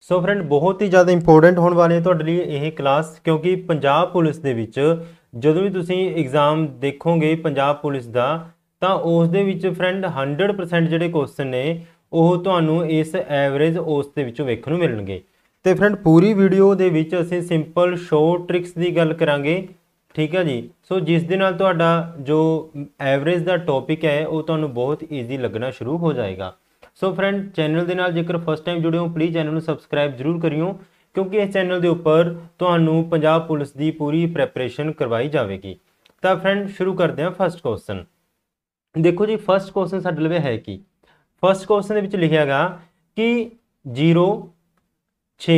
ਸੋ friend ਬਹੁਤ ਹੀ ਜ਼ਿਆਦਾ important ਹੋਣ ਵਾਲੀ ਹੈ ਤੁਹਾਡੇ ਲਈ ਇਹ ਕਲਾਸ, ਕਿਉਂਕਿ ਪੰਜਾਬ ਪੁਲਿਸ ਦੇ ਵਿੱਚ ਜਦੋਂ ਵੀ ਤੁਸੀਂ ਐਗਜ਼ਾਮ ਦੇਖੋਗੇ ਪੰਜਾਬ ਪੁਲਿਸ ਦਾ, ਤਾਂ ਉਸ ਦੇ ਵਿੱਚ ਫਰੈਂਡ 100% ਜਿਹੜੇ ਕੁਐਸਚਨ ਨੇ ਉਹ ਤੁਹਾਨੂੰ ਇਸ ਐਵਰੇਜ ਉਸ ਦੇ ਵਿੱਚੋਂ ਵੇਖਣ ਨੂੰ ਮਿਲਣਗੇ। ਤੇ ਫਰੈਂਡ ਪੂਰੀ ਵੀਡੀਓ ਦੇ ਵਿੱਚ ਅਸੀਂ ਸਿੰਪਲ ਸ਼ੋਰਟ ਟ੍ਰਿਕਸ ਦੀ ਗੱਲ ਕਰਾਂਗੇ, ਠੀਕ ਹੈ ਜੀ। ਸੋ ਜਿਸ ਦੇ ਨਾਲ ਤੁਹਾਡਾ ਜੋ ਐਵਰੇਜ ਦਾ ਟੌਪਿਕ ਹੈ ਉਹ ਤੁਹਾਨੂੰ ਬਹੁਤ ਈਜ਼ੀ ਲੱਗਣਾ ਸ਼ੁਰੂ ਹੋ ਜਾਏਗਾ। ਸੋ ਫਰੈਂਡ ਚੈਨਲ ਦੇ ਨਾਲ ਜੇਕਰ ਫਸਟ ਟਾਈਮ ਜੁੜੇ ਹੋ ਪਲੀਜ਼ ਚੈਨਲ ਨੂੰ ਸਬਸਕ੍ਰਾइब ਜ਼ਰੂਰ ਕਰਿਓ, ਕਿਉਂਕਿ ਇਸ ਚੈਨਲ ਦੇ ਉੱਪਰ ਤੁਹਾਨੂੰ ਪੰਜਾਬ ਪੁਲਿਸ ਦੀ ਪੂਰੀ ਪ੍ਰੈਪਰੇਸ਼ਨ ਕਰਵਾਈ ਜਾਵੇਗੀ। ਤਾਂ ਫਰੈਂਡ ਸ਼ੁਰੂ ਕਰਦੇ ਹਾਂ ਫਸਟ ਕੁਐਸਚਨ। ਦੇਖੋ ਜੀ ਫਸਟ ਕੁਐਸਚਨ ਸਾਡੇ ਲਵੇ ਹੈ ਕਿ ਫਸਟ ਕੁਐਸਚਨ ਦੇ ਵਿੱਚ ਲਿਖਿਆ ਗਾ ਕਿ 0 6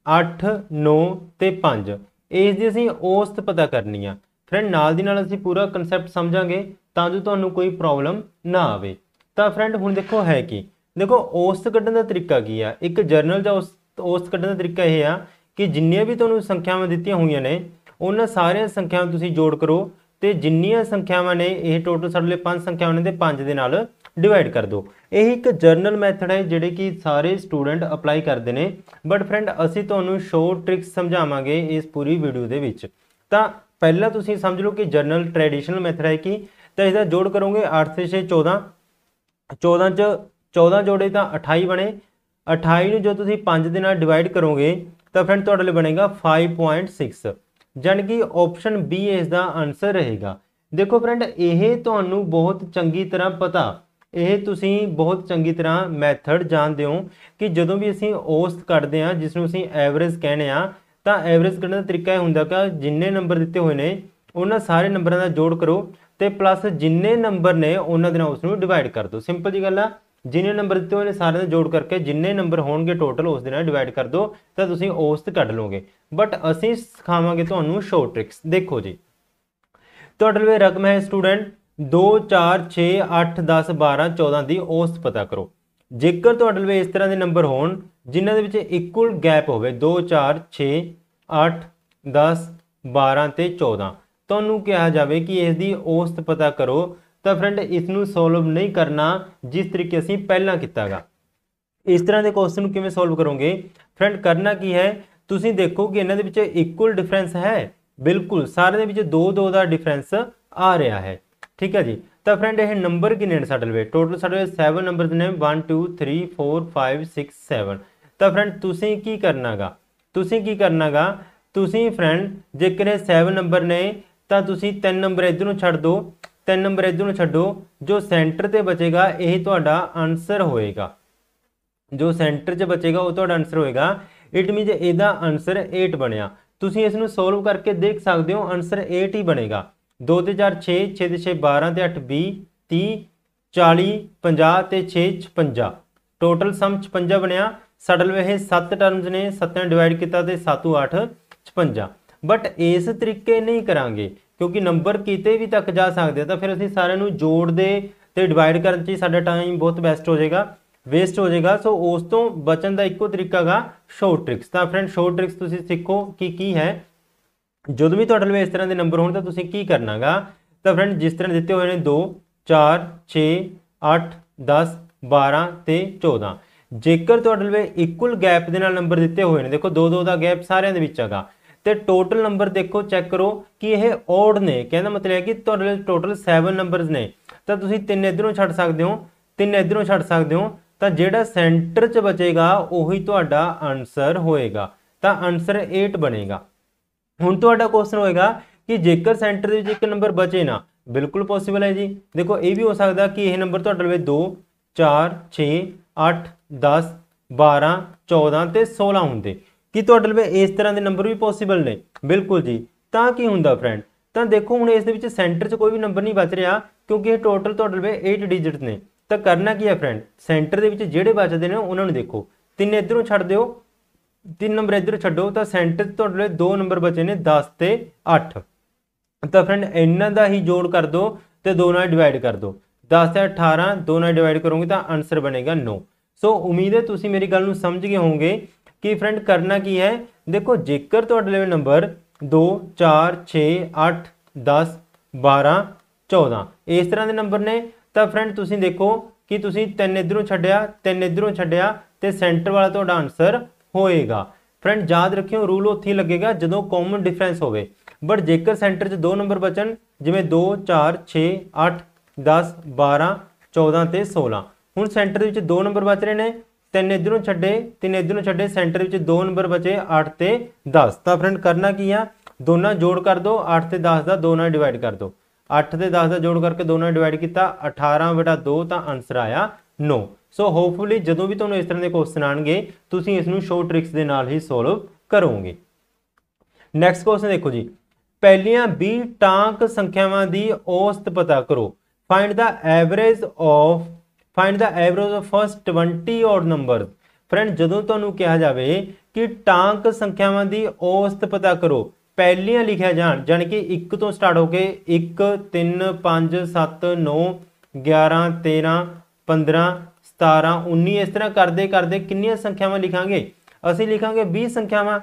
8 9 ਤੇ 5 ਇਸ ਦੀ ਅਸੀਂ ਔਸਤ ਪਤਾ ਕਰਨੀ ਆ। ਫਰੈਂਡ ਨਾਲ ਦੀ ਨਾਲ ਅਸੀਂ ਪੂਰਾ ਕਨਸੈਪਟ ਸਮਝਾਂਗੇ ਤਾਂ ਜੋ ਤੁਹਾਨੂੰ ਕੋਈ ਪ੍ਰੋਬਲਮ ਨਾ ਆਵੇ। ਤਾਂ ਫਰੈਂਡ ਹੁਣ ਦੇਖੋ ਹੈ ਕਿ ਦੇਖੋ ਔਸਤ ਕੱਢਣ ਦਾ ਤਰੀਕਾ ਕੀ ਆ। ਇੱਕ ਜਰਨਲ ਜਾਂ ਔਸਤ ਕੱਢਣ ਦਾ ਤਰੀਕਾ ਇਹ ਆ ਕਿ ਜਿੰਨੀਆਂ ਵੀ ਤੁਹਾਨੂੰ ਸੰਖਿਆਵਾਂ ਦਿੱਤੀਆਂ ਹੋਈਆਂ ਨੇ ਉਹਨਾਂ ਸਾਰੀਆਂ ਸੰਖਿਆਵਾਂ ਤੁਸੀਂ ਜੋੜ ਕਰੋ ਤੇ ਜਿੰਨੀਆਂ ਸੰਖਿਆਵਾਂ ਨੇ ਇਹ ਟੋਟਲ ਸਾਡੇ ਲਈ 5 ਸੰਖਿਆਵਾਂ ਨੇ ਤੇ 5 ਦੇ ਨਾਲ ਡਿਵਾਈਡ ਕਰ ਦਿਓ। ਇਹ ਇੱਕ ਜਰਨਲ ਮੈਥਡ ਹੈ ਜਿਹੜੇ ਕਿ ਸਾਰੇ ਸਟੂਡੈਂਟ ਅਪਲਾਈ ਕਰਦੇ ਨੇ, ਬਟ ਫਰੈਂਡ ਅਸੀਂ ਤੁਹਾਨੂੰ ਸ਼ੋਰਟ ਟ੍ਰਿਕਸ ਸਮਝਾਵਾਂਗੇ ਇਸ ਪੂਰੀ ਵੀਡੀਓ ਦੇ ਵਿੱਚ। ਤਾਂ ਪਹਿਲਾਂ ਤੁਸੀਂ ਸਮਝ ਲਓ ਕਿ ਜਰਨਲ ਟ੍ਰੈਡੀਸ਼ਨਲ ਮੈਥਡ ਹੈ ਕਿ ਤਾਂ ਇਹਦਾ ਜੋੜ ਕਰੋਗੇ 8 ਤੇ 6 14, 14 ਚ 14 ਜੋੜੇ ਤਾਂ 28 ਬਣੇ। 28 ਨੂੰ ਜੋ ਤੁਸੀਂ 5 ਦੇ ਨਾਲ ਡਿਵਾਈਡ ਕਰੋਗੇ ਤਾਂ ਫਰੈਂਡ ਤੁਹਾਡੇ ਲਈ ਬਣੇਗਾ 5.6, ਜਾਣੀ ਕਿ ਆਪਸ਼ਨ ਬੀ ਇਸ ਦਾ ਆਨਸਰ ਰਹੇਗਾ। ਦੇਖੋ ਫਰੈਂਡ ਇਹ ਤੁਹਾਨੂੰ ਬਹੁਤ ਚੰਗੀ ਤਰ੍ਹਾਂ ਪਤਾ, ਇਹ ਤੁਸੀਂ ਬਹੁਤ ਚੰਗੀ ਤਰ੍ਹਾਂ ਮੈਥਡ ਜਾਣਦੇ ਹੋ ਕਿ ਜਦੋਂ ਵੀ ਅਸੀਂ ਔਸਤ ਕੱਢਦੇ ਹਾਂ ਜਿਸ ਨੂੰ ਅਸੀਂ ਐਵਰੇਜ ਕਹਿੰਦੇ ਆ, ਤਾਂ ਐਵਰੇਜ ਕੱਢਣ ਦਾ ਤਰੀਕਾ ਇਹ ਹੁੰਦਾ ਕਿ ਜਿੰਨੇ ਨੰਬਰ ਦਿੱਤੇ ਹੋਏ ਨੇ ਉਹਨਾਂ ਸਾਰੇ ਨੰਬਰਾਂ ਦਾ ਜੋੜ ਕਰੋ ਤੇ ਪਲੱਸ ਜਿੰਨੇ ਨੰਬਰ ਨੇ ਉਹਨਾਂ ਦੇ ਨਾਲ ਉਸ ਨੂੰ ਡਿਵਾਈਡ ਕਰ ਦਿਓ। ਸਿੰਪਲ ਜੀ ਗੱਲ ਆ, ਜਿੰਨੇ ਨੰਬਰ ਦਿੱਤੇ ਹੋਏ ਨੇ ਸਾਰਿਆਂ ਦਾ ਜੋੜ ਕਰਕੇ ਜਿੰਨੇ ਨੰਬਰ ਹੋਣਗੇ ਟੋਟਲ ਉਸ ਦੇ ਨਾਲ ਡਿਵਾਈਡ ਕਰ ਦਿਓ ਤਾਂ ਤੁਸੀਂ ਔਸਤ ਕੱਢ ਲਓਗੇ। ਬਟ ਅਸੀਂ ਸਿਖਾਵਾਂਗੇ ਤੁਹਾਨੂੰ ਸ਼ੋਰਟ ਟ੍ਰਿਕਸ। ਦੇਖੋ ਜੀ ਤੁਹਾਡੇ ਲਈ ਰਕਮ ਹੈ ਸਟੂਡੈਂਟ 2 4 6 8 10 12 14 ਦੀ ਔਸਤ ਪਤਾ ਕਰੋ। ਜੇਕਰ ਤੁਹਾਡੇ ਲਈ ਇਸ ਤਰ੍ਹਾਂ ਦੇ ਨੰਬਰ ਹੋਣ ਜਿਨ੍ਹਾਂ ਦੇ ਵਿੱਚ ਇਕੁਅਲ ਗੈਪ ਹੋਵੇ 2 4 6 8 10 12 ਤੇ 14, ਤੁਹਾਨੂੰ ਕਿਹਾ ਜਾਵੇ ਕਿ ਇਸ ਦੀ ਔਸਤ ਪਤਾ ਕਰੋ। ਤਾਂ ਫਰੈਂਡ ਇਸ ਨੂੰ ਸੋਲਵ ਨਹੀਂ ਕਰਨਾ ਜਿਸ ਤਰੀਕੇ ਅਸੀਂ ਪਹਿਲਾਂ ਕੀਤਾਗਾ। ਇਸ ਤਰ੍ਹਾਂ ਦੇ ਕੁਐਸਚਨ ਨੂੰ ਕਿਵੇਂ ਸੋਲਵ ਕਰੋਗੇ ਫਰੈਂਡ? ਕਰਨਾ ਕੀ ਹੈ, ਤੁਸੀਂ ਦੇਖੋ ਕਿ ਇਹਨਾਂ ਦੇ ਵਿੱਚ ਇਕੁਅਲ ਡਿਫਰੈਂਸ ਹੈ, ਬਿਲਕੁਲ ਸਾਰਿਆਂ ਦੇ ਵਿੱਚ 2 2 ਦਾ ਡਿਫਰੈਂਸ ਆ ਰਿਹਾ ਹੈ, ਠੀਕ ਹੈ ਜੀ। ਤਾਂ ਫਰੈਂਡ ਇਹ ਨੰਬਰ ਕਿੰਨੇ ਨੇ ਸਾਡੇ ਲਈ? ਟੋਟਲ ਸਾਡੇ 7 ਨੰਬਰ ਨੇ 1 2 3 4 5 6 7। ਤਾਂ ਫਰੈਂਡ ਤੁਸੀਂ ਕੀ ਕਰਨਾਗਾ, ਤੁਸੀਂ ਫਰੈਂਡ ਜੇਕਰ ਇਹ 7 ਨੰਬਰ ਨੇ ਤਾਂ ਤੁਸੀਂ 3 ਨੰਬਰ ਇੱਧਰ ਨੂੰ ਛੱਡ ਦਿਓ, 3 ਨੰਬਰ ਇੱਧਰ ਨੂੰ ਛੱਡੋ, ਜੋ ਸੈਂਟਰ ਤੇ ਬਚੇਗਾ ਇਹ ਤੁਹਾਡਾ ਆਨਸਰ ਹੋਏਗਾ। ਜੋ ਸੈਂਟਰ 'ਚ ਬਚੇਗਾ ਉਹ ਤੁਹਾਡਾ ਆਨਸਰ ਹੋਏਗਾ। ਇਟ ਮੀਨਸ ਇਹਦਾ ਆਨਸਰ 8 ਬਣਿਆ। ਤੁਸੀਂ ਇਸ ਨੂੰ ਸੋਲਵ ਕਰਕੇ ਦੇਖ ਸਕਦੇ ਹੋ, ਆਨਸਰ 8 ਹੀ ਬਣੇਗਾ। 2 ਤੇ 4 6, 6 ਤੇ 6 12 ਤੇ 8 20 30 40 50 ਤੇ 6 56, ਟੋਟਲ ਸਮ 56 ਬਣਿਆ। ਸਾਡੇ ਲਈ ਇਹ 7 ਟਰਮਸ ਨੇ, 7 ਨਾਲ ਡਿਵਾਈਡ ਕੀਤਾ ਤੇ 7 8 56। ਬਟ ਇਸ ਤਰੀਕੇ ਨਹੀਂ ਕਰਾਂਗੇ ਕਿਉਂਕਿ ਨੰਬਰ ਕਿਤੇ ਵੀ ਤੱਕ ਜਾ ਸਕਦੇ ਤਾਂ ਫਿਰ ਅਸੀਂ ਸਾਰਿਆਂ ਨੂੰ ਜੋੜਦੇ ਤੇ ਡਿਵਾਈਡ ਕਰਨ 'ਚ ਸਾਡਾ ਟਾਈਮ ਬਹੁਤ ਵੇਸਟ ਹੋ ਜਾਏਗਾ। ਸੋ ਉਸ ਤੋਂ ਬਚਣ ਦਾ ਇੱਕੋ ਤਰੀਕਾ ਗਾ ਸ਼ੋਰਟ ਟ੍ਰਿਕਸ। ਤਾਂ ਫਰੈਂਡ ਸ਼ੋਰਟ ਟ੍ਰਿਕਸ ਤੁਸੀਂ ਸਿੱਖੋ ਕਿ ਕੀ ਹੈ। ਜਦੋਂ ਵੀ ਤੁਹਾਡੇ ਲਈ ਇਸ ਤਰ੍ਹਾਂ ਦੇ ਨੰਬਰ ਹੋਣ ਤਾਂ ਤੁਸੀਂ ਕੀ ਕਰਨਾਗਾ, ਤਾਂ ਫਰੈਂਡ ਜਿਸ ਤਰ੍ਹਾਂ ਦਿੱਤੇ ਹੋਏ ਨੇ 2 4 6 8 10 12 ਤੇ 14, ਜੇਕਰ ਤੁਹਾਡੇ ਲਈ ਇਕੁਅਲ ਗੈਪ ਦੇ ਨਾਲ ਨੰਬਰ ਦਿੱਤੇ ਹੋਏ ਨੇ, ਦੇਖੋ 2 2 ਦਾ ਗੈਪ ਸਾਰਿਆਂ ਦੇ ਵਿੱਚ ਹੈਗਾ ਤੇ ਟੋਟਲ ਨੰਬਰ ਦੇਖੋ ਚੈੱਕ ਕਰੋ ਕਿ ਇਹ ਓਡ ਨੇ, ਕਹਿੰਦਾ ਮਤਲਬ ਹੈ ਕਿ ਤੁਹਾਡੇ ਲਈ ਟੋਟਲ 7 ਨੰਬਰਸ ਨੇ, ਤਾਂ ਤੁਸੀਂ 3 ਇੱਧਰੋਂ ਛੱਡ ਸਕਦੇ ਹੋ, 3 ਇੱਧਰੋਂ ਛੱਡ ਸਕਦੇ ਹੋ, ਤਾਂ ਜਿਹੜਾ ਸੈਂਟਰ 'ਚ ਬਚੇਗਾ ਉਹੀ ਤੁਹਾਡਾ ਆਨਸਰ ਹੋਏਗਾ। ਤਾਂ ਆਨਸਰ 8 ਬਣੇਗਾ। ਹੁਣ ਤੁਹਾਡਾ ਕੁਐਸਚਨ ਹੋਏਗਾ ਕਿ ਜੇਕਰ ਸੈਂਟਰ ਦੇ ਵਿੱਚ ਇੱਕ ਨੰਬਰ ਬਚੇ ਨਾ, ਬਿਲਕੁਲ ਪੋਸੀਬਲ ਹੈ ਜੀ। ਦੇਖੋ ਇਹ ਵੀ ਹੋ ਸਕਦਾ ਕਿ ਇਹ ਨੰਬਰ ਤੁਹਾਡੇ ਲਈ 2 4 6 8 10 12 14 ਤੇ 16 ਹੁੰਦੇ, ਕਿ ਤੁਹਾਡੇ ਲਈ ਇਸ ਤਰ੍ਹਾਂ ਦੇ ਨੰਬਰ ਵੀ ਪੋਸੀਬਲ ਨੇ, ਬਿਲਕੁਲ ਜੀ। ਤਾਂ ਕੀ ਹੁੰਦਾ ਫਰੈਂਡ, ਤਾਂ ਦੇਖੋ ਹੁਣ ਇਸ ਦੇ ਵਿੱਚ ਸੈਂਟਰ 'ਚ ਕੋਈ ਵੀ ਨੰਬਰ ਨਹੀਂ ਬਚ ਰਿਹਾ ਕਿਉਂਕਿ ਇਹ ਟੋਟਲ ਤੁਹਾਡੇ ਲਈ 8 ਡਿਜਿਟ ਨੇ। ਤਾਂ ਕਰਨਾ ਕੀ ਹੈ ਫਰੈਂਡ, ਸੈਂਟਰ ਦੇ ਵਿੱਚ ਜਿਹੜੇ ਬਚਦੇ ਨੇ ਉਹਨਾਂ ਨੂੰ ਦੇਖੋ, 3 ਇੱਧਰੋਂ ਛੱਡ ਦਿਓ, 3 ਨੰਬਰ ਇੱਧਰ ਛੱਡੋ, ਤਾਂ ਸੈਂਟਰ 'ਚ ਤੁਹਾਡੇ ਲਈ 2 ਨੰਬਰ ਬਚੇ ਨੇ 10 ਤੇ 8। ਤਾਂ ਫਰੈਂਡ ਇਹਨਾਂ ਦਾ ਹੀ ਜੋੜ ਕਰ ਦਿਓ ਤੇ 2 ਨਾਲ ਡਿਵਾਈਡ ਕਰ ਦਿਓ। 10 ਤੇ 18 2 ਨਾਲ ਡਿਵਾਈਡ ਕਰੋਗੇ ਤਾਂ ਆਨਸਰ ਬਣੇਗਾ 9। ਸੋ ਉਮੀਦ ਹੈ ਤੁਸੀਂ ਮੇਰੀ ਗੱਲ ਨੂੰ ਸਮਝ ਗਏ ਹੋਵੋਗੇ ਕਿ ਫਰੈਂਡ ਕਰਨਾ ਕੀ ਹੈ। ਦੇਖੋ ਜੇਕਰ ਤੁਹਾਡੇ ਲਈ ਨੰਬਰ 2 4 6 8 10 12 14 ਇਸ ਤਰ੍ਹਾਂ ਦੇ ਨੰਬਰ ਨੇ, ਤਾਂ ਫਰੈਂਡ ਤੁਸੀਂ ਦੇਖੋ ਕਿ ਤੁਸੀਂ 3 ਇੱਧਰੋਂ ਛੱਡਿਆ, 3 ਇੱਧਰੋਂ ਛੱਡਿਆ ਤੇ ਸੈਂਟਰ ਵਾਲਾ ਤੁਹਾਡਾ ਆਨਸਰ होएगा। फ्रेंड याद रखियो रूल उत्थे ही लगेगा जदों कॉमन डिफरेंस होवे, बट जेकर सेंटर च 2 नंबर बचन जिवें 2 4 6 8 10 12 14 ते 16, हुण सेंटर दे विच 2 नंबर बच रहे ने, 3 इधरों छड्डे 3 इधरों छड्डे, सेंटर विच 2 नंबर बचे 8 ते 10। तो फ्रेंड करना की आ, दोनों जोड़ कर दो, 8 ते 10 का 2 नाल डिवाइड कर दो, 8 ते 10 का जोड़ करके 2 नाल डिवाइड किया 18/2, तो आंसर आया 9। सो होपफुली जदों भी तुहानूं इस तरह के क्वेश्चन आएंगे तुसीं इसनूं शॉर्ट ट्रिक्स दे नाल ही सोल्व करोगे। नैक्सट क्वेश्चन देखो जी, पहलियां 20 टांक संख्यावां दी औसत पता करो। Find the average of first 20 odd number. Friend जदों तुहानूं कहा जाए कि टांक संख्यावां दी औसत पता करो, पहलियां लिखिया जान, जानी कि 1 तो स्टार्ट होके 1 3 5 7 9 11 13 15 17 19 इस तरह करते करते कितनी संख्यावां लिखांगे, असीं लिखांगे 20 संख्यावां।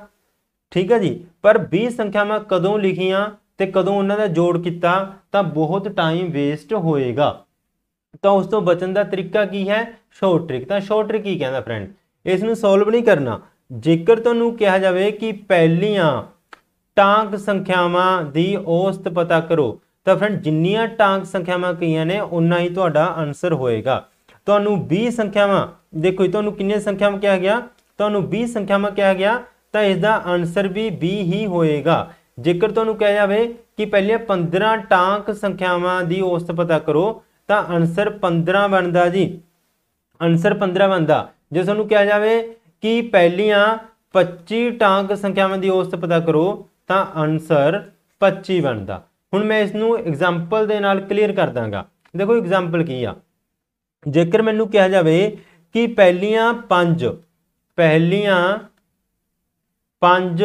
ठीक है जी, पर 20 संख्यावां कदों लिखियां ते कदों उन्हां दा जोड़ किया तो बहुत टाइम वेस्ट होएगा। तो उस तो बचन का तरीका की है, शॉर्ट ट्रिक। तो शॉर्ट ट्रिक की कहना फ्रेंड, इसनूं सॉल्व नहीं करना। जेकर तुहानूं कहा जाए कि पहलियां टांक संख्यावां दी औसत पता करो, तो फ्रेंड जिन्नियां टांक संख्यावां कईयां ने उन्ना ही तुहाडा आंसर होएगा। तुहानूं 20 संख्यावां, देखो तुहानूं कितनी संख्यावां कहा गया, तुहानूं 20 संख्यावां कहा गया, तो इसका आंसर भी 20 ही होएगा। जेकर तुहानूं कहा जाए कि पहले 15 टांक संख्यावां दी औसत पता करो, तो आंसर 15 बनता जी, आंसर 15 बनता। जे तुहानूं कहा जाए कि पहलियां 25 टांक संख्यावां दी औसत पता करो, तो आंसर 25 बनता। हुण मैं इसनूं एग्जाम्पल दे नाल क्लीयर कर दांगा। देखो एग्जाम्पल की आ, जेकर मैनूं कहा जाए कि पहलियां 5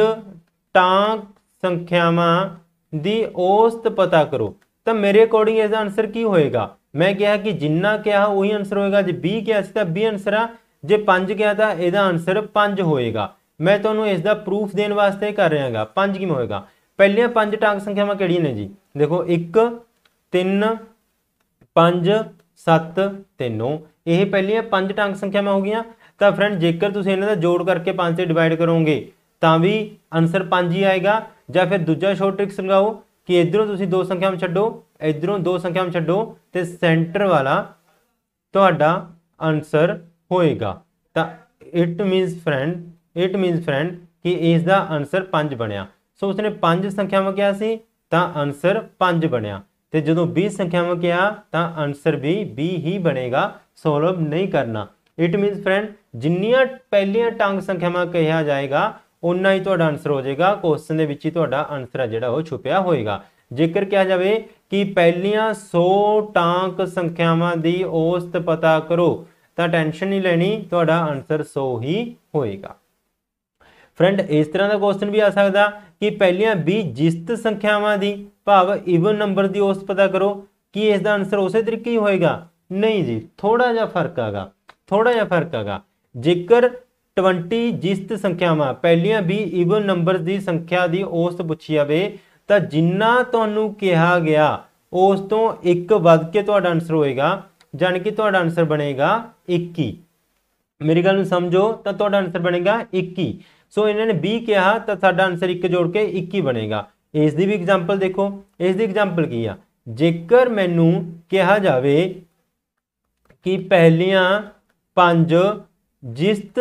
टांक संख्यावां दी औसत पता करो, तो मेरे अकॉर्डिंग इसका आंसर की होएगा। मैं कहा कि जिन्ना कहा वही आंसर होएगा, जे 20 कहा तो 20 आंसर आ, जे 5 कहा तो यदा आंसर 5 होएगा। मैं तुहानूं इसका प्रूफ देने वास्ते कर रहा गा 5 किवें होएगा। पहलियां 5 टांक संख्यावां किहड़ियां ने जी, देखो 1 3 5 7 ते 9, ये पहलियां 5 टांक संख्यावां हो गई। तो फ्रेंड जेकर तुसीं इन्हां दा जोड़ करके 5 से डिवाइड करोगे तो भी आंसर 5 ही आएगा। या फिर दूजा शॉर्ट ट्रिक्स लगाओ कि इधरों तुसीं 2 संख्यावां छड्डो, इधरों 2 संख्यावां छड्डो, तो सेंटर वाला तुहाडा आंसर होएगा। तो इट मीनस फ्रेंड कि इसका आंसर 5 बनिया। सो उसने 5 संख्यावां कहा सी तो आंसर 5 बनिया, तो जो 20 संख्यावां कहा तो आंसर भी 20 ही बनेगा, सोल्व नहीं करना। इट मीनस फ्रेंड जिन्नियां पहलियां टांग संख्यावां कहा जाएगा उन्ना ही तुहाडा आंसर हो जाएगा, क्वेश्चन दे विच ही तुहाडा आंसर है जिहड़ा वो छुपिया होएगा। जेकर कहा जाए कि पहलियां 100 टांक संख्यावां दी औसत पता करो, तो टेंशन नहीं लेनी, तुहाडा आंसर 100 ही होएगा। फ्रेंड इस तरह का क्वेश्चन भी आ सकता कि पहलियां 20 जिस्त संख्यावां दी भाव इवन नंबर की औसत पता करो, कि इसका आंसर उस तरीके ही होएगा? नहीं जी, थोड़ा जिहा फर्क आगा, थोड़ा जिहा फर्क आगा। जेकर 20 जिस्त संख्यावां पहलियां 20 इवन नंबर की संख्या की औसत पूछी जाए, तो जिन्ना तुहानूं कहा गया उस तो एक वध के तुहाडा आंसर होएगा, जानी कि तुहाडा आंसर बनेगा 21। मेरी गल समझो, तो तुहाडा आंसर बनेगा 21। सो इन्होंने 20 कहा तो साडा आंसर 1 जोड़ के 21 बनेगा। इसकी भी एग्जाम्पल देखो, इसकी एग्जाम्पल की आ, जेकर मैनू कहा जाए कि पहलियां 5 जिस्त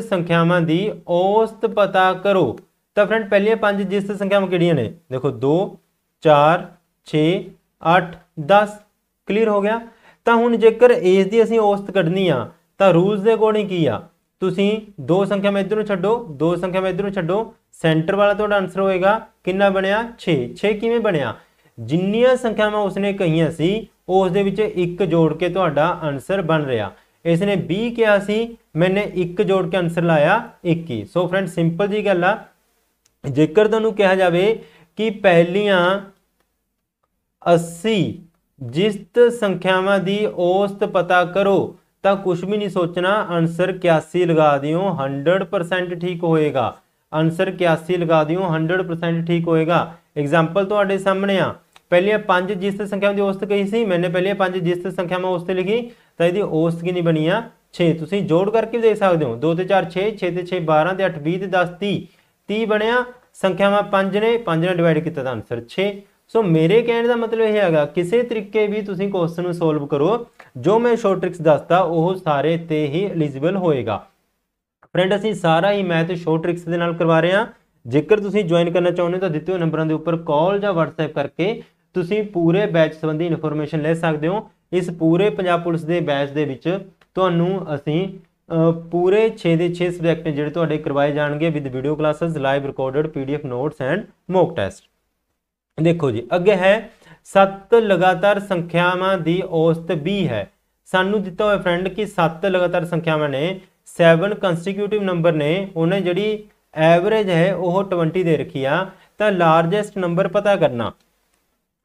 संख्यावां दी औसत पता करो, तो फ्रेंड पहलियां 5 जिस्त संख्यावां किहड़ियां ने, देखो 2 4 6 8 10, क्लीयर हो गया। तो हुण जेकर इस दी असीं औसत कढनी आ, तो रूल्स के अकॉर्डिंग की आ, तुसीं 2 संख्यावां इधरों छड्डो, 2 संख्यावां इधरों छड्डो, सेंटर वाला तुहाडा आंसर होएगा कितना बनिया 6। 6 किवें बनिया, जिन्नियां संख्यावां उसने कहियां सी उस दे विच 1 जोड़ के तुहाडा आंसर बन रहा। इसने 20 कहा सी, मैंने 1 जोड़ के आंसर लाया 21। सो फ्रेंड सिंपल जी गल आ, जेकर तुहानूं कहा जाए कि पहलियां 80 जिस्त संख्यावां दी औसत पता करो, तो कुछ भी नहीं सोचना, आंसर 81 लगा दियो, 100% ठीक होएगा। आंसर 81 लगा दियो, 100% ठीक होएगा। एग्जाम्पल तुहाडे सामने आ, पहलियां 5 जिस्त संख्यावां दी औसत कही सी, मैंने पहलियां 5 जिस्त संख्यावां औसत लिखी, तो इसकी औसत कितनी बनी आ 6 ਤੁਸੀਂ ਜੋੜ ਕਰਕੇ ਵੀ ਦੇਖ ਸਕਦੇ ਹੋ। 2 ਤੇ 4 6, 6 ਤੇ 6 12 ਤੇ 8 20 ਤੇ 10 30, 30 ਬਣਿਆ। ਸੰਖਿਆਵਾਂ 5 ਨੇ, 5 ਨਾਲ ਡਿਵਾਈਡ ਕੀਤਾ ਤਾਂ ਆਨਸਰ 6। ਸੋ ਮੇਰੇ ਕਹਿਣ ਦਾ ਮਤਲਬ ਇਹ ਹੈਗਾ ਕਿਸੇ ਤਰੀਕੇ ਵੀ ਤੁਸੀਂ ਕੁਐਸਚਨ ਨੂੰ ਸੋਲਵ ਕਰੋ, ਜੋ ਮੈਂ ਸ਼ੋਰਟ ਟ੍ਰਿਕਸ ਦੱਸਦਾ ਉਹ ਸਾਰੇ ਤੇ ਹੀ ਐਲੀਜੀਬਲ ਹੋਏਗਾ। ਫਰੈਂਡ ਅਸੀਂ ਸਾਰਾ ਹੀ ਮੈਥ ਸ਼ੋਰਟ ਟ੍ਰਿਕਸ ਦੇ ਨਾਲ ਕਰਵਾ ਰਹੇ ਹਾਂ। ਜੇਕਰ ਤੁਸੀਂ ਜੁਆਇਨ ਕਰਨਾ ਚਾਹੁੰਦੇ ਹੋ ਤਾਂ ਦਿੱਤੇ ਹੋਏ ਨੰਬਰਾਂ ਦੇ ਉੱਪਰ ਕਾਲ ਜਾਂ WhatsApp ਕਰਕੇ ਤੁਸੀਂ ਪੂਰੇ ਬੈਚ ਸੰਬੰਧੀ ਇਨਫੋਰਮੇਸ਼ਨ ਲੈ ਸਕਦੇ ਹੋ। ਇਸ ਪੂਰੇ ਪੰਜਾਬ ਪੁਲਿਸ ਦੇ ਬੈਚ ਦੇ ਵਿੱਚ ਤੁਹਾਨੂੰ ਅਸੀਂ ਪੂਰੇ 6 ਦੇ 6 ਸਬਜੈਕਟ ਜਿਹੜੇ ਤੁਹਾਡੇ ਕਰਵਾਏ ਜਾਣਗੇ with video classes, live recorded PDF notes and mock test. ਦੇਖੋ ਜੀ ਅੱਗੇ ਹੈ 7 ਲਗਾਤਾਰ ਸੰਖਿਆਵਾਂ ਦੀ ਔਸਤ 20 ਹੈ। ਸਾਨੂੰ ਦਿੱਤਾ ਹੋਇਆ ਫਰੈਂਡ ਕਿ 7 ਲਗਾਤਾਰ ਸੰਖਿਆਵਾਂ ਨੇ, 7 ਕੰਸਟੀਕਿਊਟਿਵ ਨੰਬਰ ਨੇ, ਉਹਨੇ ਜਿਹੜੀ ਐਵਰੇਜ ਹੈ ਉਹ 20 ਦੇ ਰੱਖੀ ਆ। ਤਾਂ ਲਾਰਜੈਸਟ ਨੰਬਰ ਪਤਾ ਕਰਨਾ,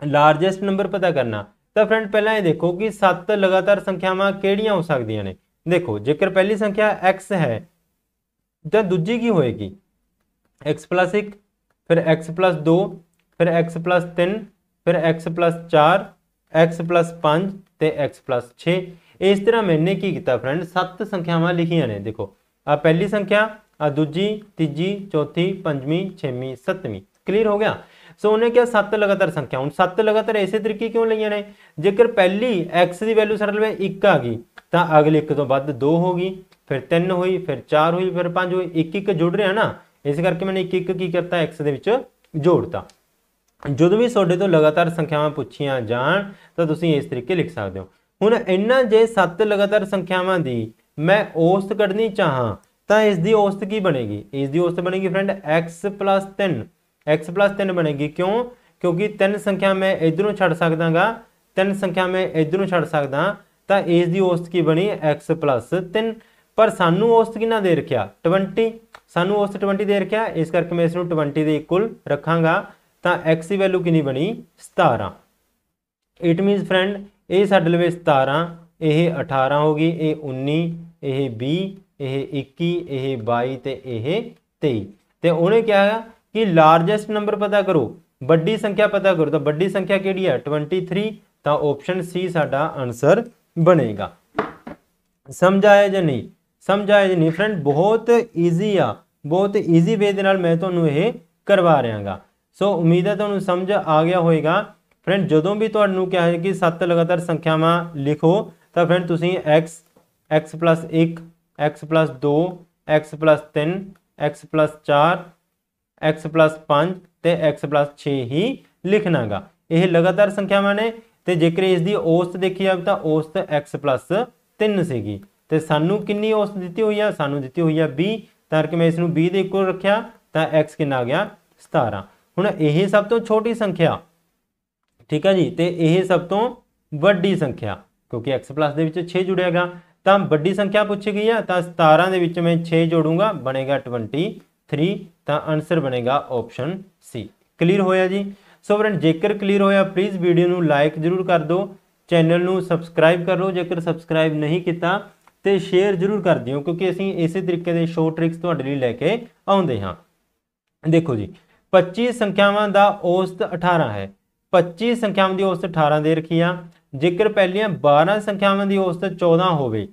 ਲਾਰਜੈਸਟ ਨੰਬਰ ਪਤਾ ਕਰਨਾ। ਤਾਂ ਫਰੈਂਡ ਪਹਿਲਾਂ ਇਹ ਦੇਖੋ ਕਿ 7 ਲਗਾਤਾਰ ਸੰਖਿਆਵਾਂ ਕਿਹੜੀਆਂ ਹੋ ਸਕਦੀਆਂ ਨੇ। ਦੇਖੋ ਜੇਕਰ ਪਹਿਲੀ ਸੰਖਿਆ x ਹੈ ਤਾਂ ਦੂਜੀ ਕੀ ਹੋਏਗੀ, x + 1, ਫਿਰ x + 2, ਫਿਰ x + 3, ਫਿਰ x + 4, x + 5 ਤੇ x + 6। ਇਸ ਤਰ੍ਹਾਂ ਮੈंने ਕੀ ਕੀਤਾ ਫਰੈਂਡ 7 ਸੰਖਿਆਵਾਂ ਲਿਖੀਆਂ ਨੇ। ਦੇਖੋ ਆ ਪਹਿਲੀ ਸੰਖਿਆ, ਆ ਦੂਜੀ, ਤੀਜੀ, ਚੌਥੀ, ਪੰਜਵੀਂ, ਛੇਵੀਂ, ਸੱਤਵੀਂ। ਕਲੀਅਰ ਹੋ ਗਿਆ। ਸੋ ਉਹਨੇ ਕਿਹਾ 7 ਲਗਾਤਾਰ ਸੰਖਿਆ। ਹੁਣ 7 ਲਗਾਤਾਰ ਇਸੇ ਤਰੀਕੇ ਕਿਉਂ ਲਈਆਂ ਨੇ, ਜੇਕਰ ਪਹਿਲੀ x ਦੀ ਵੈਲਿਊ ਸਾਡੇ ਲਈ 1 ਆ ਗਈ ਤਾਂ ਅਗਲੇ 1 ਤੋਂ ਵੱਧ 2 ਹੋ ਗਈ, ਫਿਰ 3 ਹੋਈ, ਫਿਰ 4 ਹੋਈ, ਫਿਰ 5 ਹੋਈ। 1 1 ਜੁੜ ਰਿਹਾ ਨਾ, ਇਸ ਕਰਕੇ ਮੈंने 1 1 ਕੀ ਕਰਤਾ x ਦੇ ਵਿੱਚ ਜੋੜਤਾ। ਜਦੋਂ ਵੀ ਤੁਹਾਡੇ ਤੋਂ ਲਗਾਤਾਰ ਸੰਖਿਆਵਾਂ ਪੁੱਛੀਆਂ ਜਾਣ ਤਾਂ ਤੁਸੀਂ ਇਸ ਤਰੀਕੇ ਲਿਖ ਸਕਦੇ ਹੋ। ਹੁਣ ਇਹਨਾਂ ਜੇ 7 ਲਗਾਤਾਰ ਸੰਖਿਆਵਾਂ ਦੀ ਮੈਂ ਔਸਤ ਕੱਢਣੀ ਚਾਹਾਂ ਤਾਂ ਇਸ ਦੀ ਔਸਤ ਕੀ ਬਣੇਗੀ, ਇਸ ਦੀ ਔਸਤ ਬਣੇਗੀ ਫਰੈਂਡ x + 3, x + 3 ਬਣੇਗੀ। ਕਿਉਂ, ਕਿਉਂਕਿ 3 ਸੰਖਿਆ ਮੈਂ ਇਧਰੋਂ ਛੱਡ ਸਕਦਾਗਾ, 3 ਸੰਖਿਆ ਮੈਂ ਇਧਰੋਂ ਛੱਡ ਸਕਦਾ, ਤਾਂ ਇਸ ਦੀ ਔਸਤ ਕੀ ਬਣੀ x + 3। ਪਰ ਸਾਨੂੰ ਔਸਤ ਕਿੰਨਾ ਦੇ ਰੱਖਿਆ 20, ਸਾਨੂੰ ਔਸਤ 20 ਦੇ ਰੱਖਿਆ, ਇਸ ਕਰਕੇ ਮੈਂ ਇਸ ਨੂੰ 20 ਦੇ ਇਕੁਅਲ ਰੱਖਾਂਗਾ। ਤਾਂ x ਦੀ ਵੈਲਿਊ ਕਿੰਨੀ ਬਣੀ 17। ਇਟ ਮੀਨਸ ਫਰੈਂਡ ਇਹ ਸਾਡੇ ਲਈ 17, ਇਹ 18 ਹੋ ਗਈ, ਇਹ 19, ਇਹ 20, ਇਹ 21, ਇਹ 22 ਤੇ ਇਹ 23। ਤੇ ਉਹਨੇ ਕਿਹਾ ਕਿ ਲਾਰਜੈਸਟ ਨੰਬਰ ਪਤਾ ਕਰੋ, ਵੱਡੀ ਸੰਖਿਆ ਪਤਾ ਕਰੋ। ਤਾਂ ਵੱਡੀ ਸੰਖਿਆ ਕਿਹੜੀ ਹੈ 23। ਤਾਂ ਆਪਸ਼ਨ C ਸਾਡਾ ਆਨਸਰ ਬਣੇਗਾ। ਸਮਝ ਆਇਆ ਜਾਂ ਨਹੀਂ, ਸਮਝ ਆਇਆ ਜਾਂ ਨਹੀਂ ਫਰੈਂਡ। ਬਹੁਤ ਈਜ਼ੀ ਆ, ਬਹੁਤ ਈਜ਼ੀ ਵੇ ਦੇ ਨਾਲ ਮੈਂ ਤੁਹਾਨੂੰ ਇਹ ਕਰਵਾ ਰਿਹਾਗਾ। ਸੋ ਉਮੀਦ ਹੈ ਤੁਹਾਨੂੰ ਸਮਝ ਆ ਗਿਆ ਹੋਏਗਾ ਫਰੈਂਡ। ਜਦੋਂ ਵੀ ਤੁਹਾਨੂੰ ਕਿਹਾ ਹੈ ਕਿ 7 ਲਗਾਤਾਰ ਸੰਖਿਆਵਾਂ ਲਿਖੋ ਤਾਂ ਫਰੈਂਡ ਤੁਸੀਂ x + 1, x + 2, x + 3, x + 4, x + 5 ਤੇ x + 6 ਹੀ ਲਿਖਣਾਗਾ। ਇਹ ਲਗਾਤਾਰ ਸੰਖਿਆਵਾਂ ਨੇ ਤੇ ਜੇਕਰ ਇਸ ਦੀ ਔਸਤ ਦੇਖੀ ਜਾਵੇ ਤਾਂ ਔਸਤ x + 3 ਸੀਗੀ। ਤੇ ਸਾਨੂੰ ਕਿੰਨੀ ਔਸਤ ਦਿੱਤੀ ਹੋਈ ਆ, ਸਾਨੂੰ ਦਿੱਤੀ ਹੋਈ ਆ 20, ਤਾਂ ਕਿ ਮੈਂ ਇਸ ਨੂੰ 20 ਦੇ ਇਕੁਅਲ ਰੱਖਿਆ ਤਾਂ x ਕਿੰਨਾ ਆ ਗਿਆ 17। ਹੁਣ ਇਹ ਸਭ ਤੋਂ ਛੋਟੀ ਸੰਖਿਆ, ਠੀਕ ਹੈ ਜੀ, ਤੇ ਇਹ ਸਭ ਤੋਂ ਵੱਡੀ ਸੰਖਿਆ, ਕਿਉਂਕਿ x + ਦੇ ਵਿੱਚ 6 ਜੁੜਿਆਗਾ ਤਾਂ ਵੱਡੀ ਸੰਖਿਆ ਪੁੱਛੀ ਗਈ ਆ। ਤਾਂ 17 ਦੇ ਵਿੱਚ ਮੈਂ 6 ਜੋੜੂੰਗਾ, ਬਣੇਗਾ 23। ਤਾਂ ਆਨਸਰ ਬਣੇਗਾ ਆਪਸ਼ਨ C। ਕਲੀਅਰ ਹੋਇਆ ਜੀ। ਸੋ ਫਰੈਂਡ ਜੇਕਰ ਕਲੀਅਰ ਹੋਇਆ ਪਲੀਜ਼ ਵੀਡੀਓ ਨੂੰ ਲਾਈਕ ਜ਼ਰੂਰ ਕਰ ਦਿਓ, ਚੈਨਲ ਨੂੰ ਸਬਸਕ੍ਰਾਈਬ ਕਰ ਲਓ ਜੇਕਰ ਸਬਸਕ੍ਰਾਈਬ ਨਹੀਂ ਕੀਤਾ, ਤੇ ਸ਼ੇਅਰ ਜ਼ਰੂਰ ਕਰ ਦਿਓ ਕਿਉਂਕਿ ਅਸੀਂ ਇਸੇ ਤਰੀਕੇ ਦੇ ਸ਼ੋਰਟ ਟ੍ਰਿਕਸ ਤੁਹਾਡੇ ਲਈ ਲੈ ਕੇ ਆਉਂਦੇ ਹਾਂ। ਦੇਖੋ ਜੀ 25 ਸੰਖਿਆਵਾਂ ਦਾ ਔਸਤ 18 ਹੈ। 25 ਸੰਖਿਆਵਾਂ ਦੀ ਔਸਤ 18 ਦੇ ਰੱਖੀ ਆ। ਜੇਕਰ ਪਹਿਲੀਆਂ 12 ਸੰਖਿਆਵਾਂ ਦੀ ਔਸਤ 14 ਹੋਵੇ,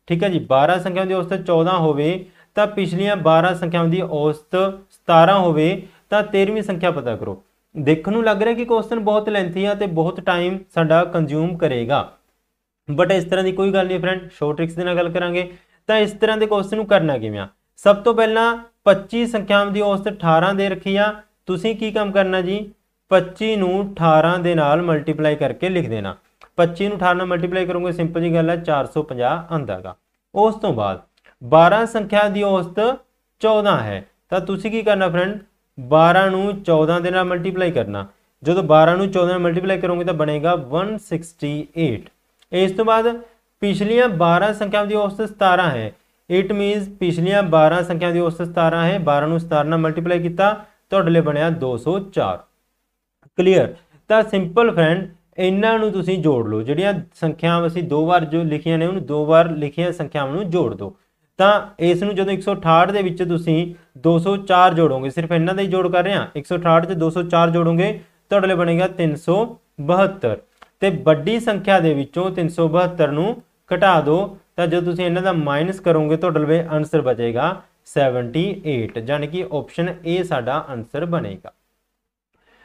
ਠੀਕ ਹੈ ਜੀ, 12 ਸੰਖਿਆਵਾਂ ਦੀ ਔਸਤ 14 ਹੋਵੇ ਤਾਂ ਪਿਛਲੀਆਂ 12 ਸੰਖਿਆਵਾਂ ਦੀ ਔਸਤ 17 ਹੋਵੇ ਤਾਂ 13ਵੀਂ ਸੰਖਿਆ ਪਤਾ ਕਰੋ। ਦੇਖਣ ਨੂੰ ਲੱਗ ਰਿਹਾ ਕਿ ਕੁਐਸਚਨ ਬਹੁਤ ਲੈਂਥੀ ਆ ਤੇ ਬਹੁਤ ਟਾਈਮ ਸਾਡਾ ਕੰਜ਼ਿਊਮ ਕਰੇਗਾ, ਬਟ ਇਸ ਤਰ੍ਹਾਂ ਦੀ ਕੋਈ ਗੱਲ ਨਹੀਂ ਫਰੈਂਡ। ਸ਼ੋਰਟ ਟ੍ਰਿਕਸ ਦੇ ਨਾਲ ਗੱਲ ਕਰਾਂਗੇ ਤਾਂ ਇਸ ਤਰ੍ਹਾਂ ਦੇ ਕੁਐਸਚਨ ਨੂੰ ਕਰਨਾ ਕਿਵੇਂ ਆ। ਸਭ ਤੋਂ ਪਹਿਲਾਂ 25 ਸੰਖਿਆਵਾਂ ਦੀ ਔਸਤ 18 ਦੇ ਰੱਖੀ ਆ। ਤੁਸੀਂ ਕੀ ਕੰਮ ਕਰਨਾ ਜੀ, 25 ਨੂੰ 18 ਦੇ ਨਾਲ ਮਲਟੀਪਲਾਈ ਕਰਕੇ ਲਿਖ ਦੇਣਾ। 25 ਨੂੰ 18 ਨਾਲ ਮਲਟੀਪਲਾਈ ਕਰੋਗੇ ਸਿੰਪਲ ਜੀ ਗੱਲ ਹੈ 450 ਆਉਂਦਾਗਾ। ਉਸ ਤੋਂ ਬਾਅਦ 12 ਸੰਖਿਆ ਦੀ ਔਸਤ 14 ਹੈ ਤਾਂ ਤੁਸੀਂ ਕੀ ਕਰਨਾ ਫਰੈਂਡ, 12 ਨੂੰ 14 ਦੇ ਨਾਲ ਮਲਟੀਪਲਾਈ ਕਰਨਾ। ਜਦੋਂ 12 ਨੂੰ 14 ਨਾਲ ਮਲਟੀਪਲਾਈ ਕਰੋਗੇ ਤਾਂ ਬਣੇਗਾ 168। ਇਸ ਤੋਂ ਬਾਅਦ ਪਿਛਲੀਆਂ 12 ਸੰਖਿਆਵਾਂ ਦੀ ਔਸਤ 17 ਹੈ। ਇਟ ਮੀਨਸ ਪਿਛਲੀਆਂ 12 ਸੰਖਿਆਵਾਂ ਦੀ ਔਸਤ 17 ਹੈ, 12 ਨੂੰ 17 ਨਾਲ ਮਲਟੀਪਲਾਈ ਕੀਤਾ ਤੁਹਾਡੇ ਲਈ ਬਣਿਆ 204। ਕਲੀਅਰ। ਤਾਂ ਸਿੰਪਲ ਫਰੈਂਡ ਇਹਨਾਂ ਨੂੰ ਤੁਸੀਂ ਜੋੜ ਲਓ, ਜਿਹੜੀਆਂ ਸੰਖਿਆਵਾਂ ਅਸੀਂ 2 ਵਾਰ ਜੋ ਲਿਖੀਆਂ ਨੇ ਉਹਨੂੰ 2 ਵਾਰ ਲਿਖੀਆਂ ਸੰਖਿਆਵਾਂ ਨੂੰ ਜੋੜ ਦਿਓ। ਤਾਂ ਇਸ ਨੂੰ ਜਦੋਂ 168 ਦੇ ਵਿੱਚ ਤੁਸੀਂ 204 ਜੋੜੋਗੇ, ਸਿਰਫ ਇਹਨਾਂ ਦਾ ਹੀ ਜੋੜ ਕਰ ਰਹੇ ਹਾਂ, 168 'ਚ 204 ਜੋੜੋਗੇ ਤੁਹਾਡੇ ਲਈ ਬਣੇਗਾ 372। ਤੇ ਵੱਡੀ ਸੰਖਿਆ ਦੇ ਵਿੱਚੋਂ 372 ਨੂੰ ਘਟਾ ਦਿਓ ਤਾਂ ਜਦੋਂ ਤੁਸੀਂ ਇਹਨਾਂ ਦਾ ਮਾਈਨਸ ਕਰੋਗੇ ਤੁਹਾਡੇ ਲਵੇ ਆਨਸਰ ਬਚੇਗਾ 78, यानी कि ऑप्शन ए साडा आंसर बनेगा।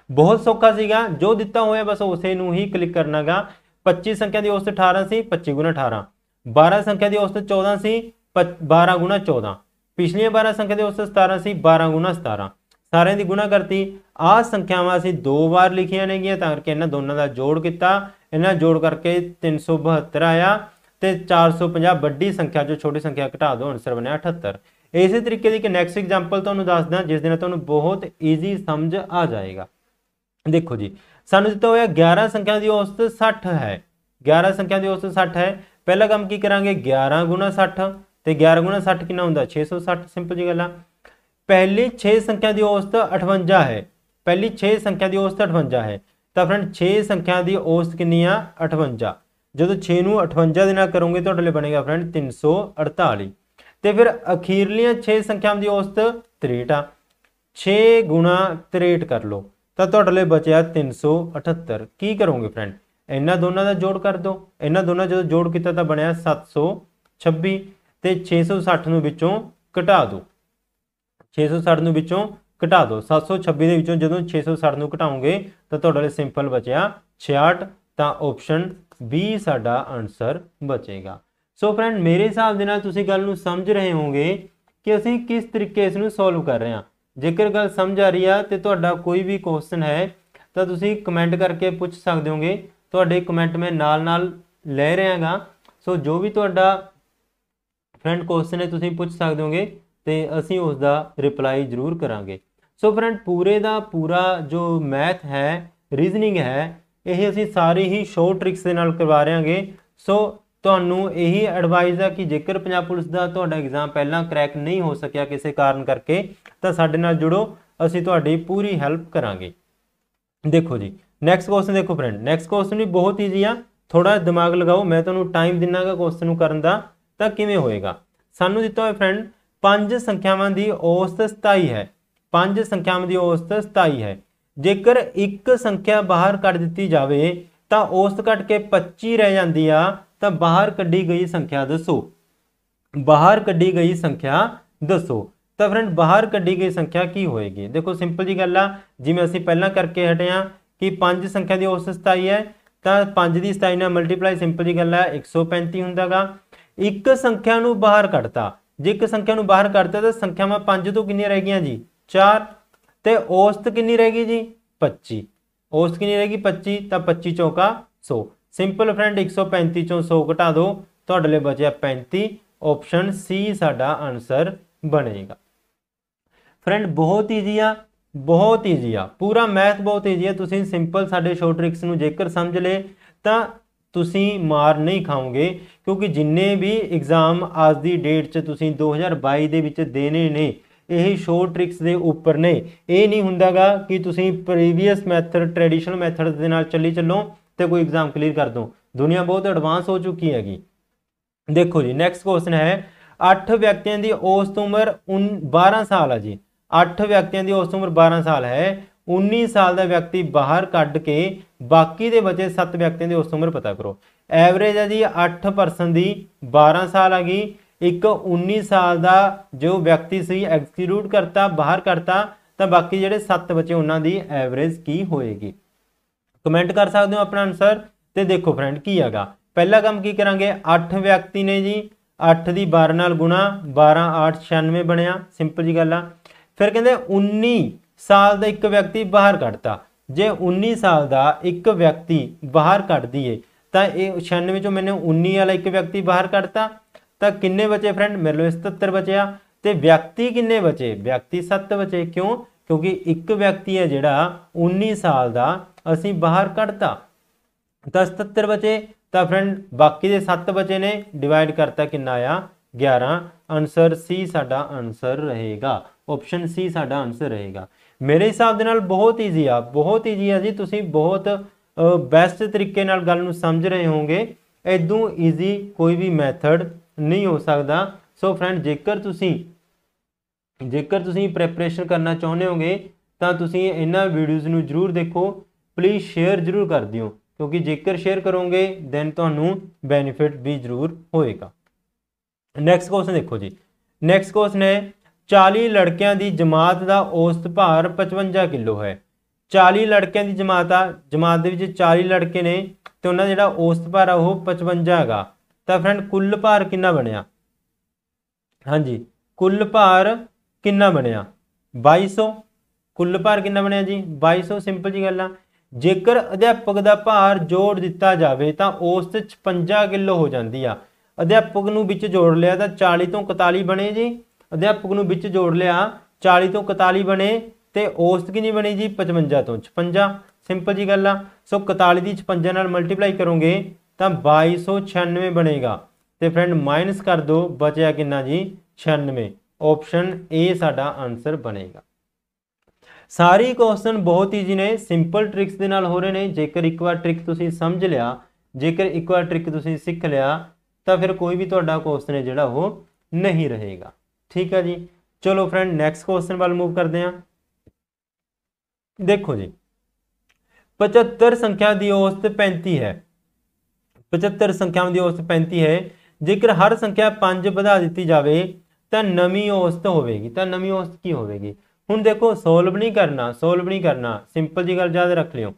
बहुत सौखा सीगा, जो दिता होया बस उसे नूं ही क्लिक करना गा। 25 संख्या की औसत 18 सी, 25 गुना 18। 12 संख्या की औसत 14 सी, 12 गुना 14। पिछलियां 12 संख्या की औसत 17 सी, 12 गुना 17। सारे की गुना करती। आ संख्यावां असीं 2 बार लिखियां नेगियां तां करके इन्हां दोनों का जोड़ किया, इन्हां जोड़ करके 372 आया ते 450 वड्डी संख्या जो छोटी संख्या घटा दो, आंसर बनया 78। इस तरीके की एक नैक्सट एग्जाम्पल तुहानूं दसदा जिस दिन तुहानूं बहुत ईजी समझ आ जाएगा। देखो जी, सानूं दिता होया 11 संख्या की औसत 60 है। 11 संख्या की औसत 60 है। पहला काम की करांगे 11 गुना 60 ते 11 गुना 60 कितना हुंदा 660। सिंपल जी गल आ। पहली 6 संख्या की औसत 58 है। पहली 6 संख्या की औसत 58 है तो फ्रेंड 6 संख्या की औसत कितनी आ 58। जो 6 नूं 58 दे नाल करोगे तो तुहाडे बनेगा फ्रेंड 348। तो फिर अखीरलियां 6 संख्यावां की औसत 63 आ। 6 गुणा 63 कर लो तो तुहाडे लई बचिया 378। की करोगे फ्रेंड, इन्हां दोनों का जोड़ कर दो। इन्हां दोनों जो जोड़ किया तो बनया 726 ते 660 नूं विचों घटा दो। 660 नूं विचों घटा दो। 726 दे विचों जदों 660 नूं घटाओगे तो तुहाडे लई सिंपल बचिया 66। तो ऑप्शन बी साडा आंसर बचेगा। सो फ्रेंड मेरे हिसाब के नाल तुसीं गल नूं समझ रहे होंगे कि असीं किस तरीके इसनूं सॉल्व कर रहे हैं। जेकर गल समझ आ रही है तो तुहाडा कोई भी क्वेश्चन है तो तुसीं कमेंट करके पूछ सकते होगे। तुहाडे कमेंट में नाल ले रहा गा। सो जो भी तुहाडा फ्रेंड क्वेश्चन है तुसीं पूछ सकते होगे तो असीं उसका रिप्लाई जरूर करांगे। सो फ्रेंड पूरे का पूरा जो मैथ है, रीजनिंग है, यह असीं सारे ही शॉर्ट ट्रिक्स दे नाल करवा रहे हैं। सो ਤੁਹਾਨੂੰ ਇਹੀ ਐਡਵਾਈਸ ਹੈ ਕਿ ਜੇਕਰ ਪੰਜਾਬ ਪੁਲਿਸ ਦਾ ਤੁਹਾਡਾ ਐਗਜ਼ਾਮ ਪਹਿਲਾਂ ਕਰੈਕ ਨਹੀਂ ਹੋ ਸਕਿਆ ਕਿਸੇ ਕਾਰਨ ਕਰਕੇ ਤਾਂ ਸਾਡੇ ਨਾਲ ਜੁੜੋ, ਅਸੀਂ ਤੁਹਾਡੀ ਪੂਰੀ ਹੈਲਪ ਕਰਾਂਗੇ। ਦੇਖੋ ਜੀ ਨੈਕਸਟ ਕੁਐਸਚਨ ਦੇਖੋ ਫਰੈਂਡ, ਨੈਕਸਟ ਕੁਐਸਚਨ ਵੀ ਬਹੁਤ ਈਜ਼ੀ ਆ, ਥੋੜਾ ਦਿਮਾਗ ਲਗਾਓ, ਮੈਂ ਤੁਹਾਨੂੰ ਟਾਈਮ ਦਿਨਾਗਾ ਕੁਐਸਚਨ ਨੂੰ ਕਰਨ ਦਾ ਤਾਂ ਕਿਵੇਂ ਹੋਏਗਾ। ਸਾਨੂੰ ਦਿੱਤਾ ਹੋਇਆ ਫਰੈਂਡ 5 ਸੰਖਿਆਵਾਂ ਦੀ ਔਸਤ 27 ਹੈ। 5 ਸੰਖਿਆਵਾਂ ਦੀ ਔਸਤ 27 ਹੈ। ਜੇਕਰ ਇੱਕ ਸੰਖਿਆ ਬਾਹਰ ਕੱਢ ਦਿੱਤੀ ਜਾਵੇ ਤਾਂ ਔਸਤ ਕੱਟ ਕੇ 25 ਰਹਿ ਜਾਂਦੀ ਆ, तो बाहर कढ़ी गई संख्या दसो। बाहर कढ़ी गई संख्या दसो। तो फ्रेंड बाहर कढ़ी गई संख्या की होएगी। देखो सिंपल जी गल आ, जिवें असीं पहलां करके हटे हां कि 5 संख्या की औसत 27 है तो 5 की 27 नाल मल्टीप्लाई सिंपल जी गल है 135 हुंदा गा। एक संख्या नूं बाहर कढ़ता, जे एक संख्या नूं बाहर कढ़ता तो संख्यावां 5 तो कितनी रह गईयां जी 4 ते औसत कितनी रह गई जी 25। औसत कितनी रहेगी 25 तो 25 चौका 100। सिंपल फ्रेंड 135 चों 100 घटा दो, तुहाडे लई बचिया 35। ऑप्शन सी साडा आंसर बनेगा। फ्रेंड बहुत ईजी आ, बहुत ईजी आ, पूरा मैथ बहुत ईजी है। तुसीं सिंपल साडे शॉर्ट ट्रिक्स नूं जेकर समझ ले तां तुसीं मार नहीं खाओगे, क्योंकि जिन्ने भी एग्जाम आज की डेट च तुसीं 2022 दे विच देने ने यही शॉर्ट ट्रिक्स के उपर ने। ये नहीं हुंदा गा कि तुसीं प्रीवियस मैथड ट्रैडिशनल मैथड दे नाल चली चलो तो कोई एग्जाम क्लीयर कर दो। दुनिया बहुत एडवांस हो चुकी हैगी। देखो जी नैक्सट क्वेश्चन है 8 व्यक्तियों की औसत उम्र 12 साल है जी। 8 व्यक्तियों की औसत उम्र 12 साल है। 19 साल का व्यक्ति बाहर कढ़ के बाकी के बचे 7 व्यक्तियों की औसत उम्र पता करो। एवरेज है जी 8% की 12 साल आ गई। एक 19 साल का जो व्यक्ति सी एक्सक्लूड करता बाहर करता तो बाकी ਜਿਹੜੇ 7 बचे उन्होंने की एवरेज की होएगी। कमेंट कर सकते हो अपना आंसर। तो देखो फ्रेंड की हैगा, पहला काम की करांगे 8 व्यक्ति ने जी 8 की 12 नाल गुणा 12 8 96 बनया। सिंपल जी गल आ। फिर कहते 19 साल का एक व्यक्ति बाहर कढ़ता। जे 19 साल का एक व्यक्ति बाहर कढ़ दीए तो ये 96 चो मैंने 19 वाला एक व्यक्ति बाहर कढ़ता तो किन्ने बचे फ्रेंड मेरे लो 77 बचया। तो व्यक्ति किन्ने बचे, व्यक्ति 7 बचे। क्यों, क्योंकि एक व्यक्ति है जिहड़ा 19 साल का असी बाहर कढ़ता तो 77 बचे। तो फ्रेंड बाकी के 7 बचे ने डिवाइड करता कितना आया 11। आंसर सी साडा आंसर रहेगा। ऑप्शन सी साडा आंसर रहेगा। मेरे हिसाब के नाल बहुत ईजी आ, बहुत ईजी आ जी। तुसीं बहुत बेस्ट तरीके नाल गल नूं समझ रहे होंगे। इदों ईजी कोई भी मैथड नहीं हो सकता। सो फ्रेंड जेकर तुसीं प्रैपरेशन करना चाहुंदे होगे तो तुसीं इन्हां वीडियोज़ नूं जरूर देखो। प्लीज़ शेयर जरूर कर दिओ, क्योंकि जेकर शेयर करोगे दैन तुहानूं बेनीफिट भी जरूर होएगा। ਨੈਕਸਟ ਕੁਐਸਚਨ ਦੇਖੋ ਜੀ, ਨੈਕਸਟ ਕੁਐਸਚਨ ਹੈ 40 ਲੜਕਿਆਂ ਦੀ ਜਮਾਤ ਦਾ ਔਸਤ ਭਾਰ 55 ਕਿਲੋ ਹੈ। 40 ਲੜਕਿਆਂ ਦੀ ਜਮਾਤ ਆ, ਜਮਾਤ ਦੇ ਵਿੱਚ 40 ਲੜਕੇ ਨੇ ਤੇ ਉਹਨਾਂ ਦਾ ਜਿਹੜਾ ਔਸਤ ਭਾਰ ਆ ਉਹ 55 ਹੈਗਾ। ਤਾਂ ਫਰੈਂਡ ਕੁੱਲ ਭਾਰ ਕਿੰਨਾ ਬਣਿਆ? ਹਾਂਜੀ, ਕੁੱਲ ਭਾਰ ਕਿੰਨਾ ਬਣਿਆ? 2200। ਕੁੱਲ ਭਾਰ ਕਿੰਨਾ ਬਣਿਆ ਜੀ? 2200। ਸਿੰਪਲ ਜੀ ਗੱਲ ਆ। ਜੇਕਰ ਅਧਿਆਪਕ ਦਾ ਭਾਰ ਜੋੜ ਦਿੱਤਾ ਜਾਵੇ ਤਾਂ ਔਸਤ 56 ਕਿਲੋ ਹੋ ਜਾਂਦੀ ਆ। ਅਧਿਆਪਕ ਨੂੰ ਵਿੱਚ ਜੋੜ ਲਿਆ ਤਾਂ 40 ਤੋਂ 41 ਬਣੇ ਜੀ। ਅਧਿਆਪਕ ਨੂੰ ਵਿੱਚ ਜੋੜ ਲਿਆ 40 ਤੋਂ 41 ਬਣੇ ਤੇ ਔਸਤ ਕਿੰਨੀ ਬਣੀ ਜੀ? 55 ਤੋਂ 56। ਸਿੰਪਲ ਜੀ ਗੱਲ ਆ। ਸੋ 41 ਦੀ 56 ਨਾਲ ਮਲਟੀਪਲਾਈ ਕਰੋਗੇ ਤਾਂ 2296 ਬਣੇਗਾ ਤੇ ਫਰੈਂਡ ਮਾਈਨਸ ਕਰ ਦੋ, ਬਚਿਆ ਕਿੰਨਾ ਜੀ? 96। ਆਪਸ਼ਨ ਏ ਸਾਡਾ ਆਨਸਰ ਬਣੇਗਾ। ਸਾਰੇ ਕੁਐਸਚਨ ਬਹੁਤ ਈਜ਼ੀ ਨੇ, ਸਿੰਪਲ ਟ੍ਰਿਕਸ ਦੇ ਨਾਲ ਹੋ ਰਹੇ ਨੇ। ਜੇਕਰ ਇੱਕ ਵਾਰ ਟ੍ਰਿਕ ਤੁਸੀਂ ਸਮਝ ਲਿਆ, ਜੇਕਰ ਇੱਕ ਵਾਰ ਟ੍ਰਿਕ ਤੁਸੀਂ ਸਿੱਖ ਲਿਆ ਤਾਂ ਫਿਰ ਕੋਈ ਵੀ ਤੁਹਾਡਾ ਕੁਐਸਚਨ ਹੈ ਜਿਹੜਾ ਉਹ ਨਹੀਂ ਰਹੇਗਾ। ਠੀਕ ਹੈ ਜੀ। ਚਲੋ ਫਰੈਂਡ ਨੈਕਸਟ ਕੁਐਸਚਨ ਵੱਲ ਮੂਵ ਕਰਦੇ ਹਾਂ। ਦੇਖੋ ਜੀ 75 ਸੰਖਿਆ ਦੀ ਔਸਤ 35 ਹੈ। 75 ਸੰਖਿਆਵਾਂ ਦੀ ਔਸਤ 35 ਹੈ। ਜੇਕਰ ਹਰ ਸੰਖਿਆ 5 ਵਧਾ ਦਿੱਤੀ ਜਾਵੇ ਤਾਂ ਨਵੀਂ ਔਸਤ ਹੋਵੇਗੀ। ਤਾਂ ਨਵੀਂ ਔਸਤ ਕੀ ਹੋਵੇਗੀ? ਹੁਣ ਦੇਖੋ ਸੋਲਵ ਨਹੀਂ ਕਰਨਾ, ਸੋਲਵ ਨਹੀਂ ਕਰਨਾ, ਸਿੰਪਲ ਜੀ ਗੱਲ ਯਾਦ ਰੱਖ ਲਿਓ।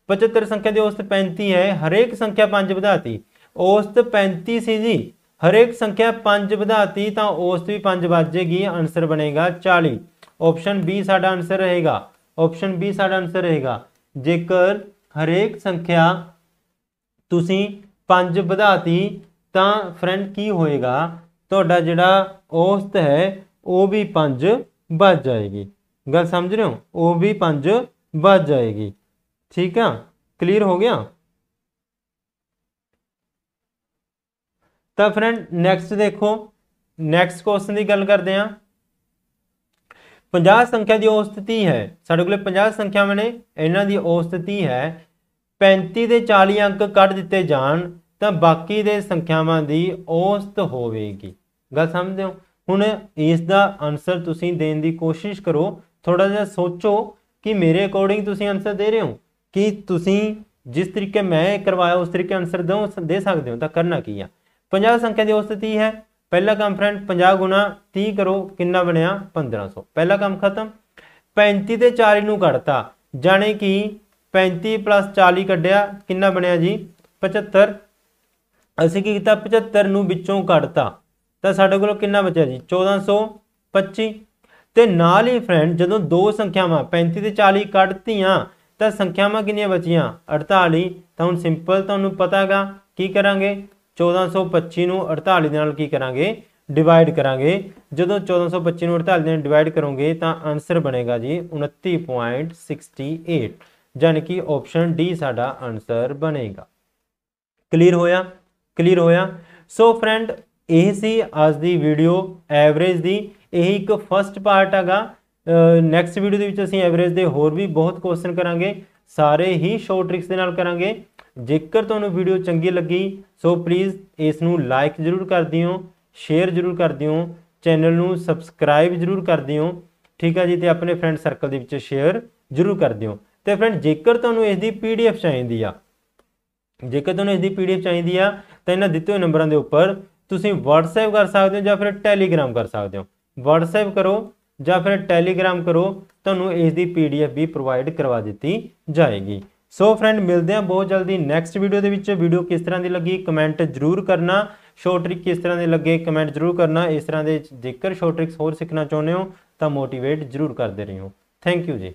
75 ਸੰਖਿਆ ਦੀ ਔਸਤ 35 ਹੈ, ਹਰੇਕ ਸੰਖਿਆ 5 ਵਧਾਤੀ, ਔਸਤ 35 ਸੀ ਜੀ, ਹਰੇਕ ਸੰਖਿਆ 5 ਵਧਾਤੀ ਤਾਂ ਔਸਤ ਵੀ 5 ਵੱਧ ਜਾਏਗੀ, ਆਨਸਰ ਬਣੇਗਾ 40। ਆਪਸ਼ਨ ਬੀ ਸਾਡਾ ਆਨਸਰ ਰਹੇਗਾ। ਆਪਸ਼ਨ ਬੀ ਸਾਡਾ ਆਨਸਰ ਰਹੇਗਾ। ਜੇਕਰ ਹਰੇਕ ਸੰਖਿਆ ਤੁਸੀਂ 5 ਵਧਾਤੀ ਤਾਂ ਫਰੈਂਡ ਕੀ ਹੋਏਗਾ? ਤੁਹਾਡਾ ਜਿਹੜਾ ਔਸਤ ਹੈ ਉਹ ਵੀ 5 ਵੱਧ ਜਾਏਗੀ। ਗੱਲ ਸਮਝ ਰਹੇ ਹੋ? ਉਹ ਵੀ 5 ਵੱਧ ਜਾਏਗੀ। ਠੀਕ ਆ, ਕਲੀਅਰ ਹੋ ਗਿਆ। ਤਾਂ ਫਰੈਂਡ ਨੈਕਸਟ ਦੇਖੋ, ਨੈਕਸਟ ਕੁਐਸਚਨ ਦੀ ਗੱਲ ਕਰਦੇ ਹਾਂ। 50 ਸੰਖਿਆ ਦੀ ਔਸਤ 30 ਹੈ। ਸਾਡੇ ਕੋਲ 50 ਸੰਖਿਆਵਾਂ ਨੇ, ਇਹਨਾਂ ਦੀ ਔਸਤ 30 ਹੈ। 35 ਦੇ 40 ਅੰਕ ਕੱਢ ਦਿੱਤੇ ਜਾਣ ਤਾਂ ਬਾਕੀ ਦੇ ਸੰਖਿਆਵਾਂ ਦੀ ਔਸਤ ਹੋਵੇਗੀ। ਗੱਲ ਸਮਝਦੇ ਹੋ? ਹੁਣ ਇਸ ਦਾ ਆਨਸਰ ਤੁਸੀਂ ਦੇਣ ਦੀ ਕੋਸ਼ਿਸ਼ ਕਰੋ, ਥੋੜਾ ਜਿਹਾ ਸੋਚੋ ਕਿ ਮੇਰੇ ਅਕੋਰਡਿੰਗ ਤੁਸੀਂ ਆਨਸਰ ਦੇ ਰਹੇ ਹੋ ਕਿ ਤੁਸੀਂ ਜਿਸ ਤਰੀਕੇ ਮੈਂ ਕਰਵਾਇਆ ਉਸ ਤਰੀਕੇ ਆਨਸਰ ਦੇ ਸਕਦੇ ਹੋ। ਤਾਂ ਕਰਨਾ ਕੀ ਆ? 50 ਸੰਖਿਆ ਦੀ ਔਸਤ 30 ਹੈ। ਪਹਿਲਾ ਕੰਮ ਫਰੈਂਡ 50 ਗੁਣਾ 30 ਕਰੋ, ਕਿੰਨਾ ਬਣਿਆ? 1500। ਪਹਿਲਾ ਕੰਮ ਖਤਮ। 35 ਤੇ 40 ਨੂੰ ਕੱਢਤਾ, ਜਾਣੇ ਕਿ 35 + 40 ਕੱਢਿਆ, ਕਿੰਨਾ ਬਣਿਆ ਜੀ? 75। ਅਸੀਂ ਕੀ ਕੀਤਾ? 75 ਨੂੰ ਵਿੱਚੋਂ ਕੱਢਤਾ ਤਾਂ ਸਾਡੇ ਕੋਲ ਕਿੰਨਾ ਬਚਿਆ ਜੀ? 1425। ਤੇ ਨਾਲ ਹੀ ਫਰੈਂਡ ਜਦੋਂ ਦੋ ਸੰਖਿਆਵਾਂ 35 ਤੇ 40 ਕੱਢਤੀਆਂ ਤਾਂ ਸੰਖਿਆਵਾਂ ਕਿੰਨੀਆਂ ਬਚੀਆਂ? 48। ਤਾਂ ਹੁਣ ਸਿੰਪਲ ਤੁਹਾਨੂੰ ਪਤਾ ਹੈਗਾ ਕੀ ਕਰਾਂਗੇ? 1425 ਨੂੰ 48 ਦੇ ਨਾਲ ਕੀ ਕਰਾਂਗੇ? ਡਿਵਾਈਡ ਕਰਾਂਗੇ। ਜਦੋਂ 1425 ਨੂੰ 48 ਦੇ ਨਾਲ ਡਿਵਾਈਡ ਕਰੋਗੇ ਤਾਂ ਆਨਸਰ ਬਣੇਗਾ ਜੀ 29.68, ਯਾਨੀ ਕਿ ਆਪਸ਼ਨ ਡੀ ਸਾਡਾ ਆਨਸਰ ਬਣੇਗਾ। ਕਲੀਅਰ ਹੋਇਆ? ਕਲੀਅਰ ਹੋਇਆ। ਸੋ ਫਰੈਂਡ ਇਹ ਸੀ ਅੱਜ ਦੀ ਵੀਡੀਓ ਐਵਰੇਜ ਦੀ। ਇਹ ਇੱਕ ਫਸਟ ਪਾਰਟ ਹੈਗਾ। ਨੈਕਸਟ ਵੀਡੀਓ ਦੇ ਵਿੱਚ ਅਸੀਂ ਐਵਰੇਜ ਦੇ ਹੋਰ ਵੀ ਬਹੁਤ ਕੁਐਸਚਨ ਕਰਾਂਗੇ, ਸਾਰੇ ਹੀ ਸ਼ੋਰਟ ਟ੍ਰਿਕਸ ਦੇ ਨਾਲ ਕਰਾਂਗੇ। ਜੇਕਰ ਤੁਹਾਨੂੰ ਵੀਡੀਓ ਚੰਗੀ ਲੱਗੀ ਸੋ ਪਲੀਜ਼ ਇਸ ਨੂੰ ਲਾਈਕ ਜ਼ਰੂਰ ਕਰ ਦਿਓ, ਸ਼ੇਅਰ ਜ਼ਰੂਰ ਕਰ ਦਿਓ, ਚੈਨਲ ਨੂੰ ਸਬਸਕ੍ਰਾਈਬ ਜ਼ਰੂਰ ਕਰ ਦਿਓ। ਠੀਕ ਹੈ ਜੀ। ਤੇ ਆਪਣੇ ਫਰੈਂਡ ਸਰਕਲ ਦੇ ਵਿੱਚ ਸ਼ੇਅਰ ਜ਼ਰੂਰ ਕਰ ਦਿਓ। ਤੇ ਫਰੈਂਡ ਜੇਕਰ ਤੁਹਾਨੂੰ ਇਸ ਦੀ PDF ਚਾਹੀਦੀ ਆ, ਜੇਕਰ ਤੁਹਾਨੂੰ ਇਸ ਦੀ PDF ਚਾਹੀਦੀ ਆ ਤਾਂ ਇਹਨਾਂ ਦਿੱਤੇ ਹੋਏ ਨੰਬਰਾਂ ਦੇ ਉੱਪਰ ਤੁਸੀਂ WhatsApp ਕਰ ਸਕਦੇ ਹੋ ਜਾਂ ਫਿਰ ਟੈਲੀਗ੍ਰਾਮ ਕਰ ਸਕਦੇ ਹੋ। WhatsApp ਕਰੋ ਜਾਂ ਫਿਰ ਟੈਲੀਗ੍ਰਾਮ ਕਰੋ, ਤੁਹਾਨੂੰ ਇਸ ਦੀ PDF ਵੀ ਪ੍ਰੋਵਾਈਡ ਕਰਵਾ ਦਿੱਤੀ ਜਾਏਗੀ। ਸੋ ਫਰੈਂਡ ਮਿਲਦੇ ਹਾਂ ਬਹੁਤ ਜਲਦੀ ਨੈਕਸਟ ਵੀਡੀਓ ਦੇ ਵਿੱਚ। ਵੀਡੀਓ ਕਿਸ ਤਰ੍ਹਾਂ ਦੀ ਲੱਗੀ ਕਮੈਂਟ ਜ਼ਰੂਰ ਕਰਨਾ, ਸ਼ੋਰਟ ਟ੍ਰਿਕ ਕਿਸ ਤਰ੍ਹਾਂ ਦੇ ਲੱਗੇ ਕਮੈਂਟ ਜ਼ਰੂਰ ਕਰਨਾ। ਇਸ ਤਰ੍ਹਾਂ ਦੇ ਜੇਕਰ ਸ਼ੋਰਟ ਟ੍ਰਿਕਸ ਹੋਰ ਸਿੱਖਣਾ ਚਾਹੁੰਦੇ ਹੋ ਤਾਂ ਮੋਟੀਵੇਟ ਜ਼ਰੂਰ ਕਰਦੇ ਰਹੋ। ਥੈਂਕ ਯੂ ਜੀ।